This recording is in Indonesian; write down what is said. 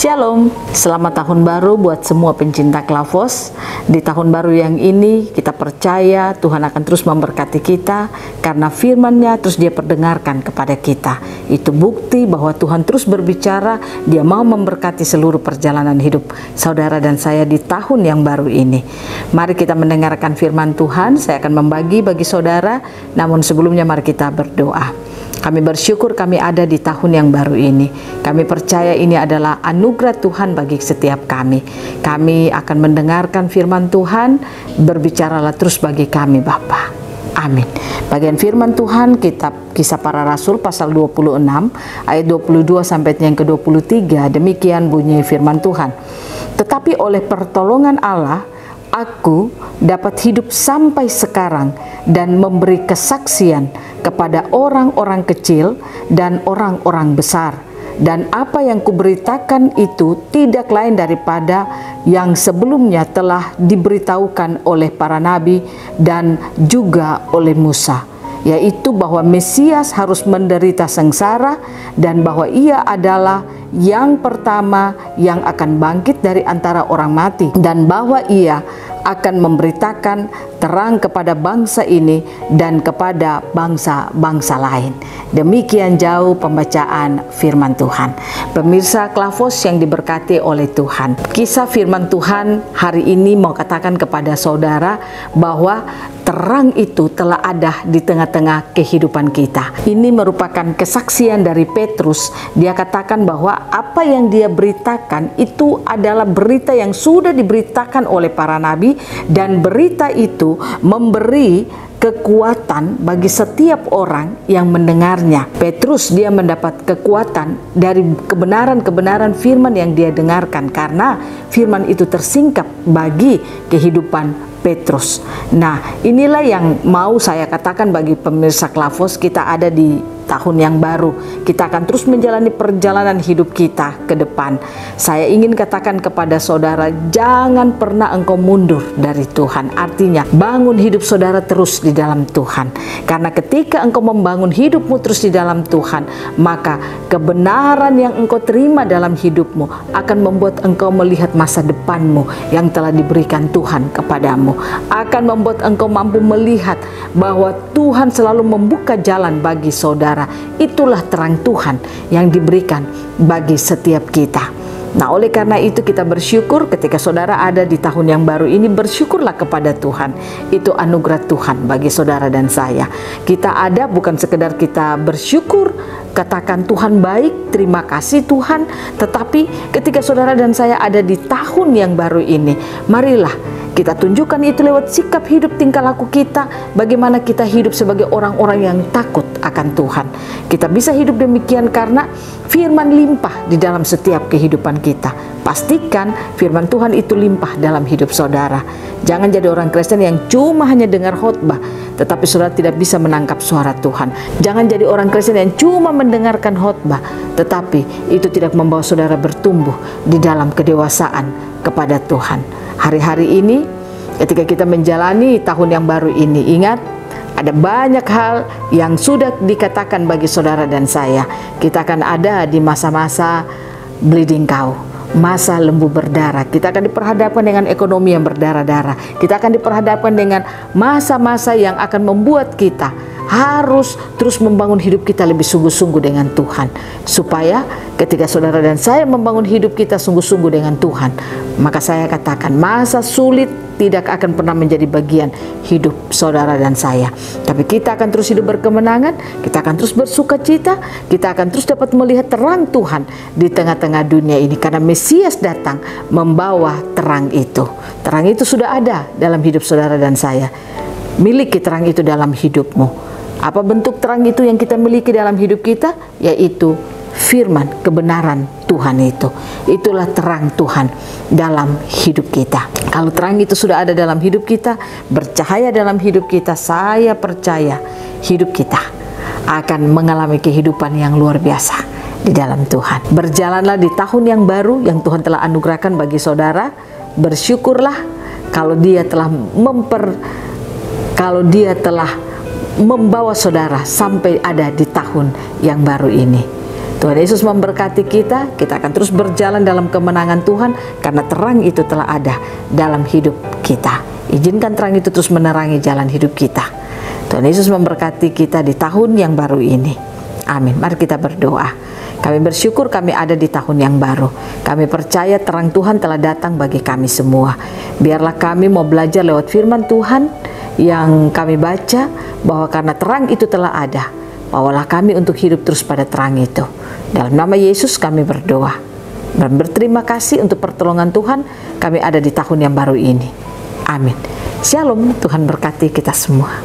Shalom, selamat tahun baru buat semua pencinta Klavos. Di tahun baru yang ini kita percaya Tuhan akan terus memberkati kita karena firman-Nya terus Dia perdengarkan kepada kita. Itu bukti bahwa Tuhan terus berbicara, Dia mau memberkati seluruh perjalanan hidup saudara dan saya di tahun yang baru ini. Mari kita mendengarkan firman Tuhan. Saya akan membagi bagi saudara, namun sebelumnya mari kita berdoa. Kami bersyukur kami ada di tahun yang baru ini. Kami percaya ini adalah anugerah Tuhan bagi setiap kami. Kami akan mendengarkan firman Tuhan, berbicaralah terus bagi kami Bapa. Amin. Bagian firman Tuhan kitab Kisah Para Rasul pasal 26 ayat 22 sampai yang ke-23. Demikian bunyi firman Tuhan. Tetapi oleh pertolongan Allah, aku dapat hidup sampai sekarang dan memberi kesaksian kepada orang-orang kecil dan orang-orang besar. Dan apa yang kuberitakan itu tidak lain daripada yang sebelumnya telah diberitahukan oleh para nabi dan juga oleh Musa, yaitu bahwa Mesias harus menderita sengsara dan bahwa ia adalah yang pertama yang akan bangkit dari antara orang mati, dan bahwa ia akan memberitakan terang kepada bangsa ini dan kepada bangsa-bangsa lain. Demikian jauh pembacaan firman Tuhan. Pemirsa Klavos yang diberkati oleh Tuhan, kisah firman Tuhan hari ini mau katakan kepada saudara bahwa terang itu telah ada di tengah-tengah kehidupan kita. Ini merupakan kesaksian dari Petrus. Dia katakan bahwa apa yang dia beritakan itu adalah berita yang sudah diberitakan oleh para nabi, dan berita itu memberi kekuatan bagi setiap orang yang mendengarnya. Petrus dia mendapat kekuatan dari kebenaran-kebenaran firman yang dia dengarkan, karena firman itu tersingkap bagi kehidupan Petrus. Nah, inilah yang mau saya katakan bagi pemirsa Klavos. Kita ada di tahun yang baru. Kita akan terus menjalani perjalanan hidup kita ke depan. Saya ingin katakan kepada saudara, jangan pernah engkau mundur dari Tuhan. Artinya, bangun hidup saudara terus di dalam Tuhan. Karena ketika engkau membangun hidupmu terus di dalam Tuhan, maka kebenaran yang engkau terima dalam hidupmu akan membuat engkau melihat masa depanmu yang telah diberikan Tuhan kepadamu. Akan membuat engkau mampu melihat bahwa Tuhan selalu membuka jalan bagi saudara. Itulah terang Tuhan yang diberikan bagi setiap kita. Nah, oleh karena itu kita bersyukur ketika saudara ada di tahun yang baru ini. Bersyukurlah kepada Tuhan. Itu anugerah Tuhan bagi saudara dan saya. Kita ada bukan sekedar kita bersyukur, katakan Tuhan baik, terima kasih Tuhan. Tetapi ketika saudara dan saya ada di tahun yang baru ini, marilah kita tunjukkan itu lewat sikap hidup, tingkah laku kita. Bagaimana kita hidup sebagai orang-orang yang takut akan Tuhan. Kita bisa hidup demikian karena firman limpah di dalam setiap kehidupan kita. Pastikan firman Tuhan itu limpah dalam hidup saudara. Jangan jadi orang Kristen yang cuma hanya dengar khotbah, tetapi saudara tidak bisa menangkap suara Tuhan. Jangan jadi orang Kristen yang cuma mendengarkan khotbah, tetapi itu tidak membawa saudara bertumbuh di dalam kedewasaan kepada Tuhan. Hari-hari ini, ketika kita menjalani tahun yang baru ini, ingat, ada banyak hal yang sudah dikatakan bagi saudara dan saya. Kita akan ada di masa-masa bleeding cow, masa lembu berdarah. Kita akan diperhadapkan dengan ekonomi yang berdarah-darah. Kita akan diperhadapkan dengan masa-masa yang akan membuat kita harus terus membangun hidup kita lebih sungguh-sungguh dengan Tuhan. Supaya ketika saudara dan saya membangun hidup kita sungguh-sungguh dengan Tuhan, maka saya katakan masa sulit tidak akan pernah menjadi bagian hidup saudara dan saya. Tapi kita akan terus hidup berkemenangan, kita akan terus bersuka cita, kita akan terus dapat melihat terang Tuhan di tengah-tengah dunia ini. Karena Mesias datang membawa terang itu. Terang itu sudah ada dalam hidup saudara dan saya. Miliki terang itu dalam hidupmu. Apa bentuk terang itu yang kita miliki dalam hidup kita? Yaitu firman kebenaran Tuhan itu. Itulah terang Tuhan dalam hidup kita. Kalau terang itu sudah ada dalam hidup kita, bercahaya dalam hidup kita, saya percaya hidup kita akan mengalami kehidupan yang luar biasa di dalam Tuhan. Berjalanlah di tahun yang baru yang Tuhan telah anugerahkan bagi saudara. Bersyukurlah kalau Dia telah membawa saudara sampai ada di tahun yang baru ini. Tuhan Yesus memberkati kita. Kita akan terus berjalan dalam kemenangan Tuhan karena terang itu telah ada dalam hidup kita. Izinkan terang itu terus menerangi jalan hidup kita. Tuhan Yesus memberkati kita di tahun yang baru ini. Amin. Mari kita berdoa. Kami bersyukur kami ada di tahun yang baru. Kami percaya terang Tuhan telah datang bagi kami semua. Biarlah kami mau belajar lewat firman Tuhan yang kami baca, bahwa karena terang itu telah ada, bawalah kami untuk hidup terus pada terang itu. Dalam nama Yesus kami berdoa dan berterima kasih untuk pertolongan Tuhan. Kami ada di tahun yang baru ini. Amin. Shalom. Tuhan berkati kita semua.